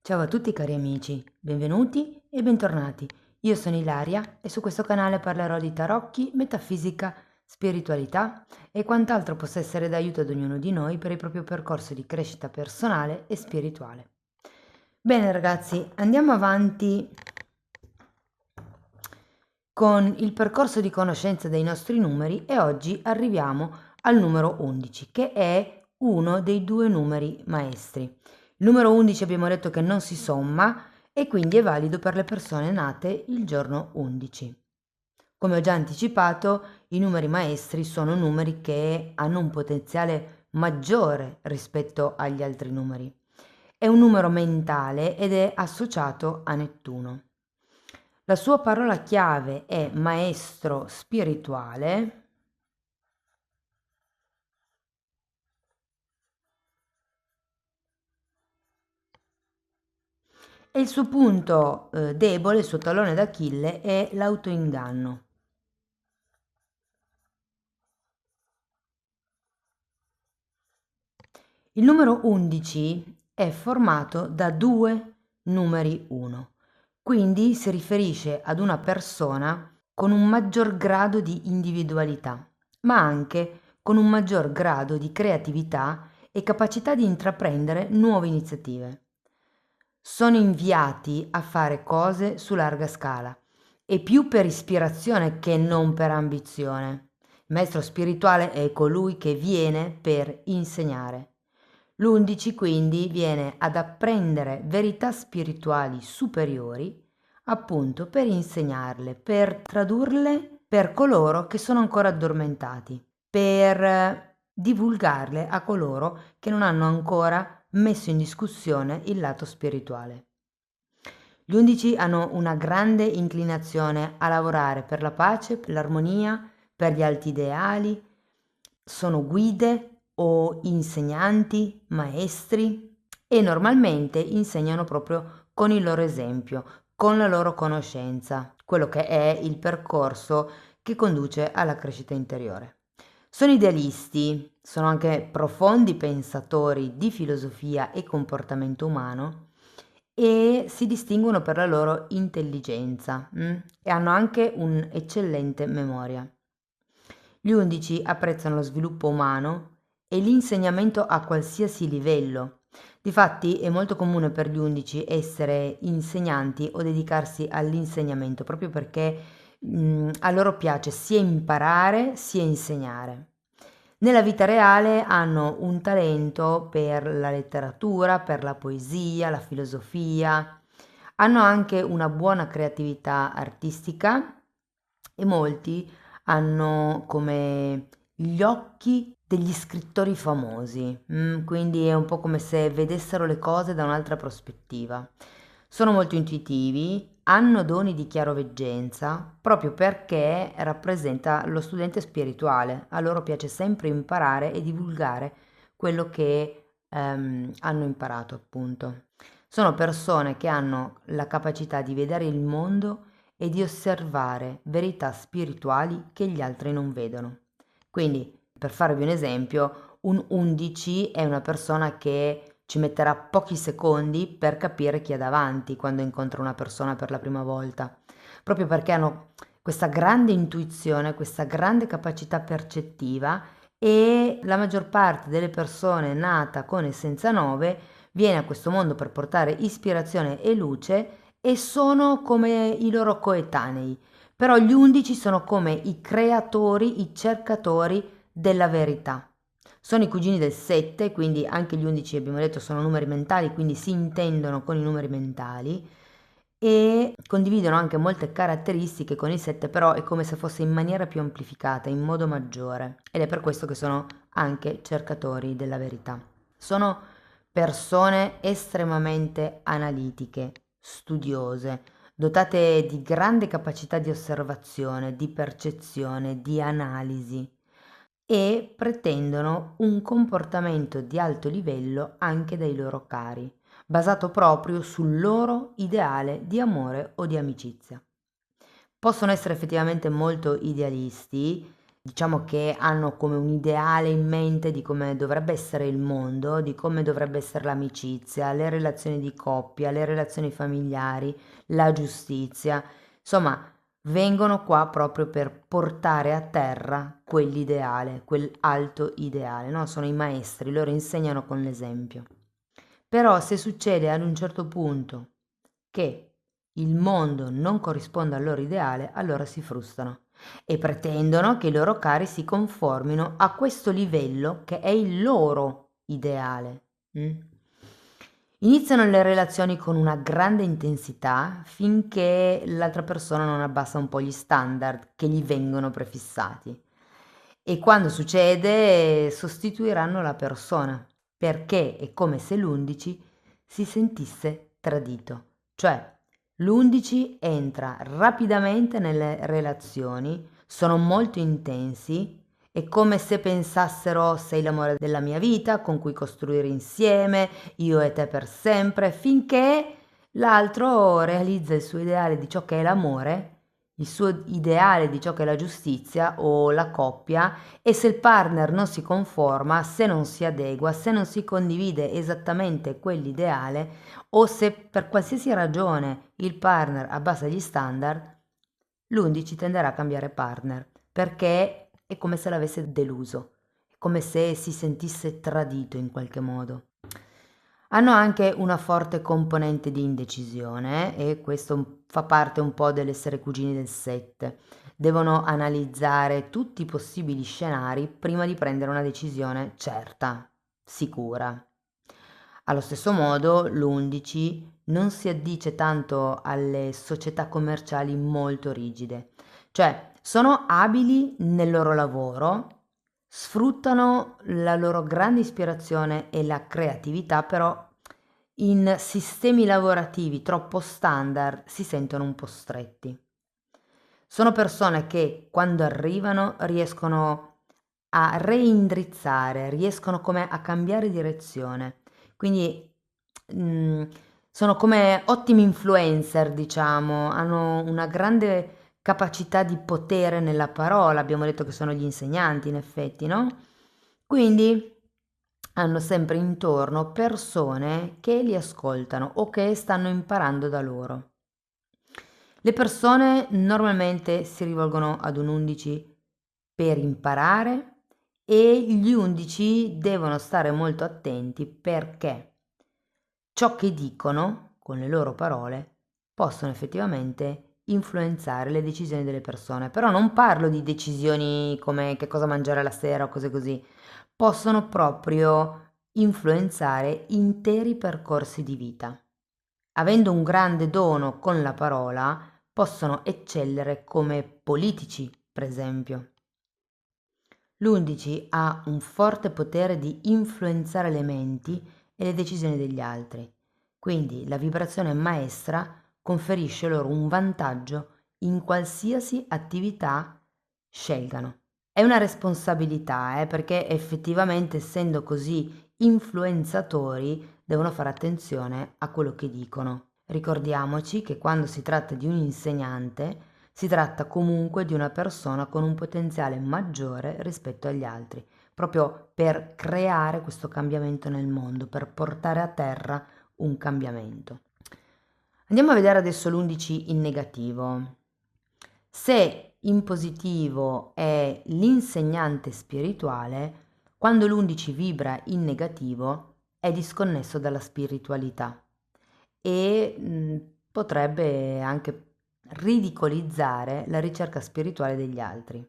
Ciao a tutti cari amici, benvenuti e bentornati. Io sono Ilaria e su questo canale parlerò di tarocchi, metafisica, spiritualità e quant'altro possa essere d'aiuto ad ognuno di noi per il proprio percorso di crescita personale e spirituale. Bene ragazzi, andiamo avanti con il percorso di conoscenza dei nostri numeri e oggi arriviamo al numero 11, che è uno dei due numeri maestri. Il numero 11 abbiamo detto che non si somma e quindi è valido per le persone nate il giorno 11. Come ho già anticipato, i numeri maestri sono numeri che hanno un potenziale maggiore rispetto agli altri numeri. È un numero mentale ed è associato a Nettuno. La sua parola chiave è maestro spirituale e il suo punto debole, il suo tallone d'Achille è l'autoinganno. Il numero 11 è formato da due numeri 1, quindi si riferisce ad una persona con un maggior grado di individualità, ma anche con un maggior grado di creatività e capacità di intraprendere nuove iniziative. Sono inviati a fare cose su larga scala e più per ispirazione che non per ambizione. Il maestro spirituale è colui che viene per insegnare. L'11 quindi viene ad apprendere verità spirituali superiori, appunto per insegnarle, per tradurle per coloro che sono ancora addormentati, per divulgarle a coloro che non hanno ancora messo in discussione il lato spirituale. Gli 11 hanno una grande inclinazione a lavorare per la pace, per l'armonia, per gli alti ideali, sono guide o insegnanti, maestri e normalmente insegnano proprio con il loro esempio, con la loro conoscenza, quello che è il percorso che conduce alla crescita interiore. Sono idealisti, sono anche profondi pensatori di filosofia e comportamento umano e si distinguono per la loro intelligenza e hanno anche un'eccellente memoria. Gli 11 apprezzano lo sviluppo umano e l'insegnamento a qualsiasi livello. Difatti è molto comune per gli 11 essere insegnanti o dedicarsi all'insegnamento, proprio perché a loro piace sia imparare sia insegnare. Nella vita reale hanno un talento per la letteratura, per la poesia, la filosofia, hanno anche una buona creatività artistica e molti hanno come gli occhi degli scrittori famosi, quindi è un po' come se vedessero le cose da un'altra prospettiva. Sono molto intuitivi, hanno doni di chiaroveggenza proprio perché rappresenta lo studente spirituale. A loro piace sempre imparare e divulgare quello che hanno imparato, appunto. Sono persone che hanno la capacità di vedere il mondo e di osservare verità spirituali che gli altri non vedono. Quindi, per farvi un esempio, un 11 è una persona che ci metterà pochi secondi per capire chi è davanti quando incontra una persona per la prima volta, proprio perché hanno questa grande intuizione, questa grande capacità percettiva e la maggior parte delle persone nata con essenza 9 viene a questo mondo per portare ispirazione e luce e sono come i loro coetanei, però gli 11 sono come i creatori, i cercatori della verità. Sono i cugini del 7, quindi anche gli 11 abbiamo detto sono numeri mentali, quindi si intendono con i numeri mentali e condividono anche molte caratteristiche con il 7, però è come se fosse in maniera più amplificata, in modo maggiore, ed è per questo che sono anche cercatori della verità. Sono persone estremamente analitiche, studiose, dotate di grande capacità di osservazione, di percezione, di analisi e pretendono un comportamento di alto livello anche dai loro cari, basato proprio sul loro ideale di amore o di amicizia. Possono essere effettivamente molto idealisti diciamo che hanno come un ideale in mente di come dovrebbe essere il mondo, di come dovrebbe essere l'amicizia, le relazioni di coppia, le relazioni familiari, la giustizia. Insomma, vengono qua proprio per portare a terra quell'ideale, quel alto ideale, no? Sono i maestri, loro insegnano con l'esempio. Però se succede ad un certo punto che il mondo non corrisponde al loro ideale, allora si frustano e pretendono che i loro cari si conformino a questo livello che è il loro ideale. Mm? Iniziano le relazioni con una grande intensità finché l'altra persona non abbassa un po' gli standard che gli vengono prefissati. E quando succede, sostituiranno la persona, perché è come se l'11 si sentisse tradito. Cioè, l'11 entra rapidamente nelle relazioni, sono molto intensi, è come se pensassero sei l'amore della mia vita, con cui costruire insieme, io e te per sempre, finché l'altro realizza il suo ideale di ciò che è l'amore, il suo ideale di ciò che è la giustizia o la coppia, e se il partner non si conforma, se non si adegua, se non si condivide esattamente quell'ideale o se per qualsiasi ragione il partner abbassa gli standard, l'11 tenderà a cambiare partner perché è come se l'avesse deluso, è come se si sentisse tradito in qualche modo. Hanno anche una forte componente di indecisione e questo fa parte un po' dell'essere cugini del 7. Devono analizzare tutti i possibili scenari prima di prendere una decisione certa, sicura. Allo stesso modo, l'11 non si addice tanto alle società commerciali molto rigide, cioè sono abili nel loro lavoro, sfruttano la loro grande ispirazione e la creatività, però in sistemi lavorativi troppo standard si sentono un po' stretti. Sono persone che quando arrivano riescono a reindrizzare, riescono come a cambiare direzione. Quindi mm, sono come ottimi influencer, diciamo, hanno una grande capacità di potere nella parola, abbiamo detto che sono gli insegnanti in effetti, no? Quindi hanno sempre intorno persone che li ascoltano o che stanno imparando da loro. Le persone normalmente si rivolgono ad un 11 per imparare e gli 11 devono stare molto attenti perché ciò che dicono con le loro parole possono effettivamente influenzare le decisioni delle persone. Però non parlo di decisioni come che cosa mangiare la sera o cose così, possono proprio influenzare interi percorsi di vita. Avendo un grande dono con la parola, possono eccellere come politici, per esempio. L'11 ha un forte potere di influenzare le menti e le decisioni degli altri, quindi la vibrazione maestra conferisce loro un vantaggio in qualsiasi attività scelgano. È una responsabilità, perché effettivamente essendo così influenzatori devono fare attenzione a quello che dicono. Ricordiamoci che quando si tratta di un insegnante si tratta comunque di una persona con un potenziale maggiore rispetto agli altri, proprio per creare questo cambiamento nel mondo, per portare a terra un cambiamento. Andiamo a vedere adesso l'11 in negativo. Se in positivo è l'insegnante spirituale, quando l'11 vibra in negativo è disconnesso dalla spiritualità e potrebbe anche ridicolizzare la ricerca spirituale degli altri.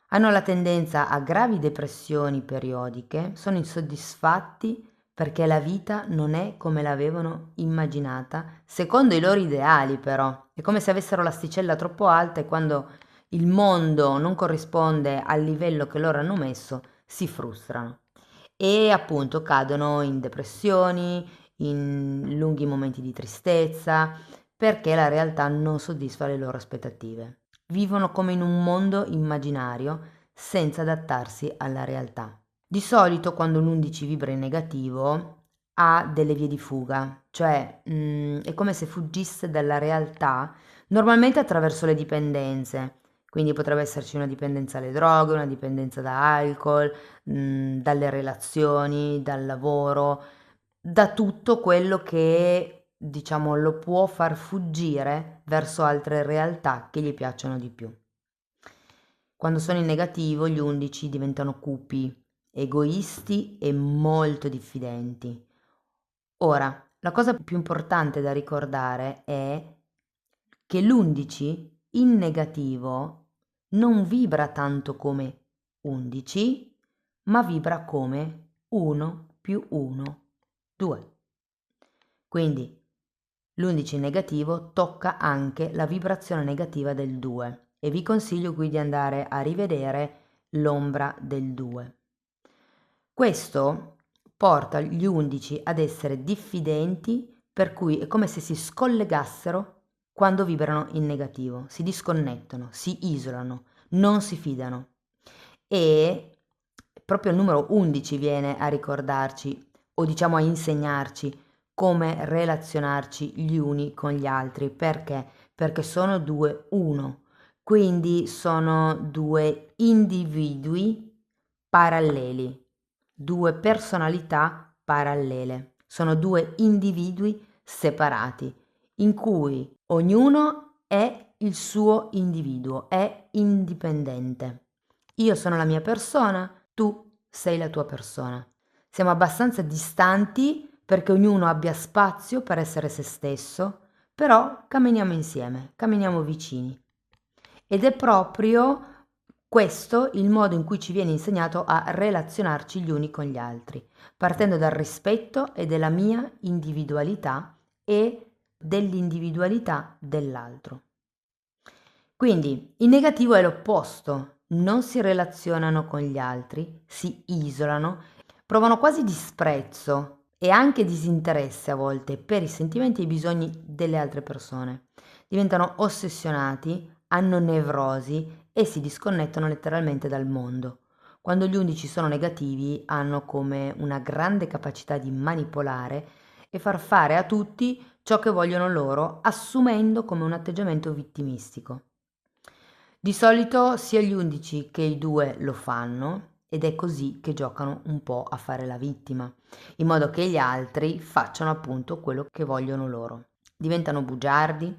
Hanno la tendenza a gravi depressioni periodiche, sono insoddisfatti perché la vita non è come l'avevano immaginata, secondo i loro ideali però. È come se avessero l'asticella troppo alta e quando il mondo non corrisponde al livello che loro hanno messo, si frustrano. E appunto cadono in depressioni, in lunghi momenti di tristezza, perché la realtà non soddisfa le loro aspettative. Vivono come in un mondo immaginario senza adattarsi alla realtà. Di solito quando l'11 vibra in negativo ha delle vie di fuga, cioè è come se fuggisse dalla realtà, normalmente attraverso le dipendenze. Quindi potrebbe esserci una dipendenza alle droghe, una dipendenza da alcol, dalle relazioni, dal lavoro, da tutto quello che, diciamo, lo può far fuggire verso altre realtà che gli piacciono di più. Quando sono in negativo, gli 11 diventano cupi, egoisti e molto diffidenti. Ora, la cosa più importante da ricordare è che l'11 in negativo non vibra tanto come 11, ma vibra come 1 più 1, 2. Quindi l'11 in negativo tocca anche la vibrazione negativa del 2 e vi consiglio qui di andare a rivedere l'ombra del 2. Questo porta gli 11 ad essere diffidenti, per cui è come se si scollegassero quando vibrano in negativo, si disconnettono, si isolano, non si fidano. E proprio il numero 11 viene a ricordarci, o diciamo a insegnarci, come relazionarci gli uni con gli altri. Perché? Perché sono due uno, quindi sono due individui paralleli, due personalità parallele, sono due individui separati, in cui ognuno è il suo individuo, è indipendente. Io sono la mia persona, tu sei la tua persona. Siamo abbastanza distanti perché ognuno abbia spazio per essere se stesso, però camminiamo insieme, camminiamo vicini. Ed è proprio questo il modo in cui ci viene insegnato a relazionarci gli uni con gli altri, partendo dal rispetto e della mia individualità e dell'individualità dell'altro. Quindi il negativo è l'opposto, non si relazionano con gli altri, si isolano, provano quasi disprezzo e anche disinteresse a volte per i sentimenti e i bisogni delle altre persone. Diventano ossessionati, hanno nevrosi e si disconnettono letteralmente dal mondo. Quando gli 11 sono negativi hanno come una grande capacità di manipolare e far fare a tutti ciò che vogliono loro, assumendo come un atteggiamento vittimistico. Di solito sia gli 11 che i 2 lo fanno ed è così che giocano un po' a fare la vittima, in modo che gli altri facciano appunto quello che vogliono loro. Diventano bugiardi,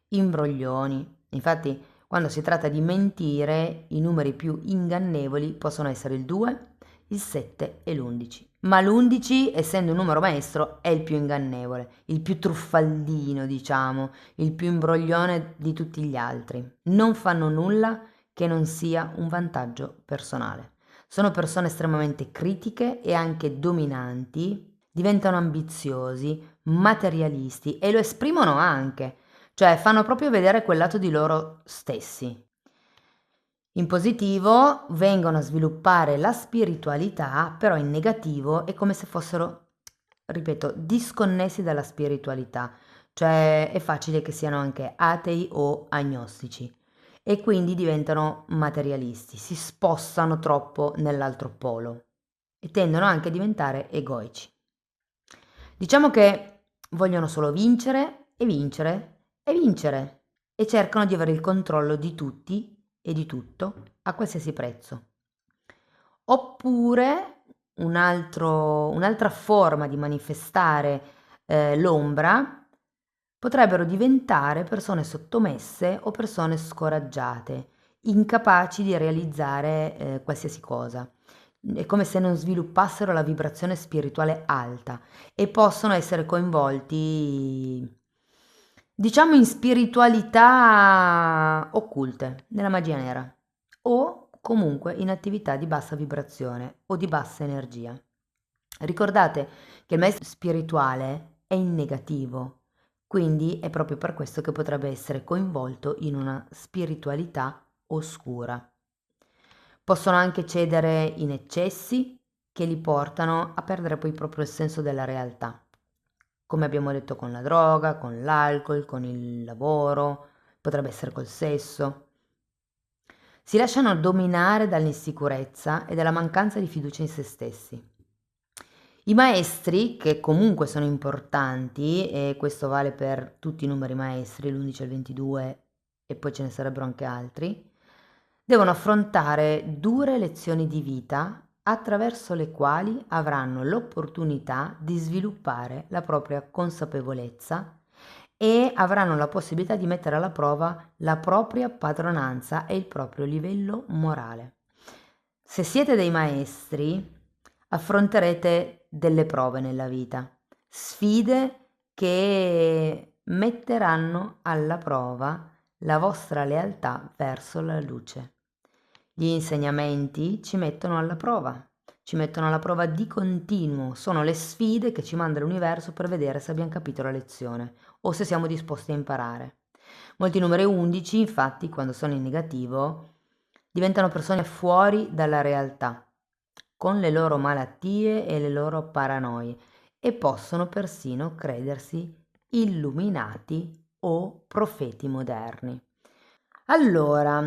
imbroglioni. Infatti, quando si tratta di mentire, i numeri più ingannevoli possono essere il 2, il 7 e l'11. Ma l'11, essendo un numero maestro, è il più ingannevole, il più truffaldino, diciamo, il più imbroglione di tutti gli altri. Non fanno nulla che non sia un vantaggio personale. Sono persone estremamente critiche e anche dominanti, diventano ambiziosi, materialisti e lo esprimono anche, cioè fanno proprio vedere quel lato di loro stessi. In positivo vengono a sviluppare la spiritualità, però in negativo è come se fossero, ripeto, disconnessi dalla spiritualità, cioè è facile che siano anche atei o agnostici e quindi diventano materialisti, si spostano troppo nell'altro polo e tendono anche a diventare egoici. Diciamo che vogliono solo vincere e vincere e vincere e cercano di avere il controllo di tutti e di tutto a qualsiasi prezzo. Oppure un'altra forma di manifestare l'ombra potrebbero diventare persone sottomesse o persone scoraggiate, incapaci di realizzare qualsiasi cosa. È come se non sviluppassero la vibrazione spirituale alta e possono essere coinvolti, diciamo, in spiritualità occulte, nella magia nera o comunque in attività di bassa vibrazione o di bassa energia. Ricordate che il maestro spirituale è in negativo, quindi è proprio per questo che potrebbe essere coinvolto in una spiritualità oscura. Possono anche cedere in eccessi che li portano a perdere poi proprio il senso della realtà, come abbiamo detto con la droga, con l'alcol, con il lavoro, potrebbe essere col sesso. Si lasciano dominare dall'insicurezza e dalla mancanza di fiducia in se stessi. I maestri, che comunque sono importanti, e questo vale per tutti i numeri maestri, l'11 e il 22, e poi ce ne sarebbero anche altri, devono affrontare dure lezioni di vita attraverso le quali avranno l'opportunità di sviluppare la propria consapevolezza e avranno la possibilità di mettere alla prova la propria padronanza e il proprio livello morale. Se siete dei maestri, affronterete delle prove nella vita, sfide che metteranno alla prova la vostra lealtà verso la luce. Gli insegnamenti ci mettono alla prova di continuo, sono le sfide che ci manda l'universo per vedere se abbiamo capito la lezione o se siamo disposti a imparare. Molti numeri 11, infatti, quando sono in negativo, diventano persone fuori dalla realtà, con le loro malattie e le loro paranoie, e possono persino credersi illuminati o profeti moderni. Allora,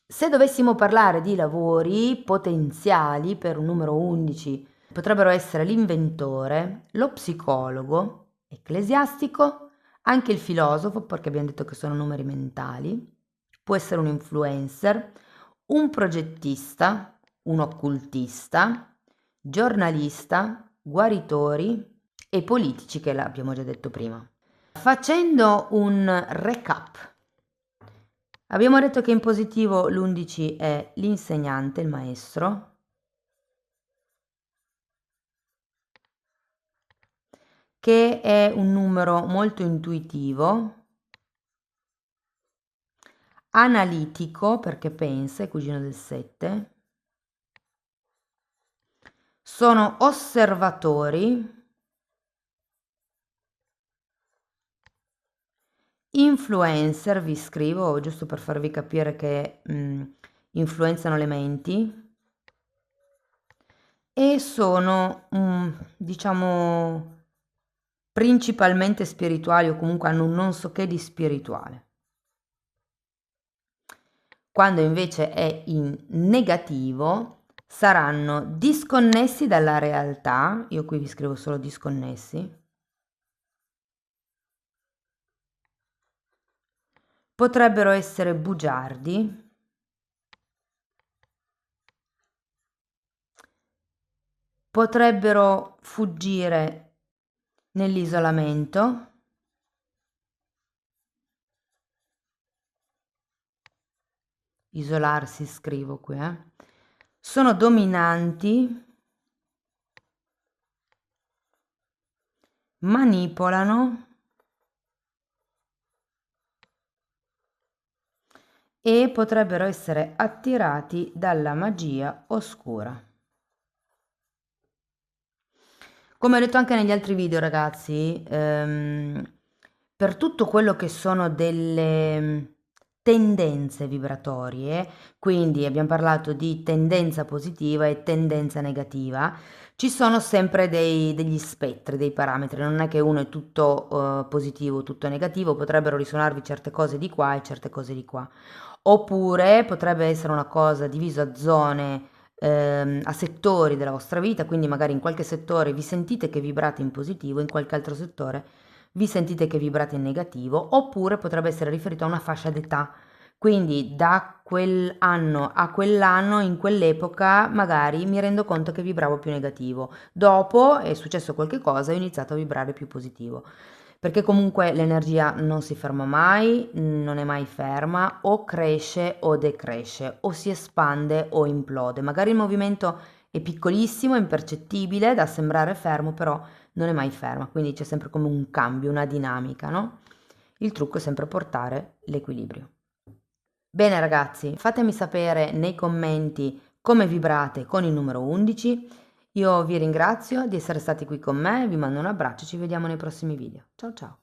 se dovessimo parlare di lavori potenziali per un numero 11, potrebbero essere l'inventore, lo psicologo, ecclesiastico, anche il filosofo, perché abbiamo detto che sono numeri mentali, può essere un influencer, un progettista, un occultista, giornalista, guaritori e politici, che l'abbiamo già detto prima. Facendo un recap, abbiamo detto che in positivo l'11 è l'insegnante, il maestro, che è un numero molto intuitivo, analitico perché pensa, è cugino del 7, sono osservatori, influencer, vi scrivo giusto per farvi capire che influenzano le menti, e sono, diciamo, principalmente spirituali o comunque hanno un non so che di spirituale. Quando invece è in negativo saranno disconnessi dalla realtà, io qui vi scrivo solo disconnessi, potrebbero essere bugiardi, potrebbero fuggire nell'isolamento, isolarsi scrivo qui, sono dominanti, manipolano e potrebbero essere attirati dalla magia oscura. Come ho detto anche negli altri video, ragazzi, per tutto quello che sono delle tendenze vibratorie, quindi abbiamo parlato di tendenza positiva e tendenza negativa, ci sono sempre degli spettri, dei parametri, non è che uno è tutto positivo, tutto negativo, potrebbero risuonarvi certe cose di qua e certe cose di qua. Oppure potrebbe essere una cosa divisa a zone, a settori della vostra vita, quindi magari in qualche settore vi sentite che vibrate in positivo, in qualche altro settore vi sentite che vibrate in negativo, oppure potrebbe essere riferito a una fascia d'età. Quindi da quell'anno a quell'anno, in quell'epoca, magari mi rendo conto che vibravo più negativo. Dopo è successo qualche cosa e ho iniziato a vibrare più positivo. Perché comunque l'energia non si ferma mai, non è mai ferma, o cresce o decresce, o si espande o implode. Magari il movimento è piccolissimo, impercettibile, da sembrare fermo, però non è mai ferma, quindi c'è sempre come un cambio, una dinamica, no? Il trucco è sempre portare l'equilibrio. Bene ragazzi, fatemi sapere nei commenti come vibrate con il numero 11. Io vi ringrazio di essere stati qui con me, vi mando un abbraccio e ci vediamo nei prossimi video. Ciao ciao!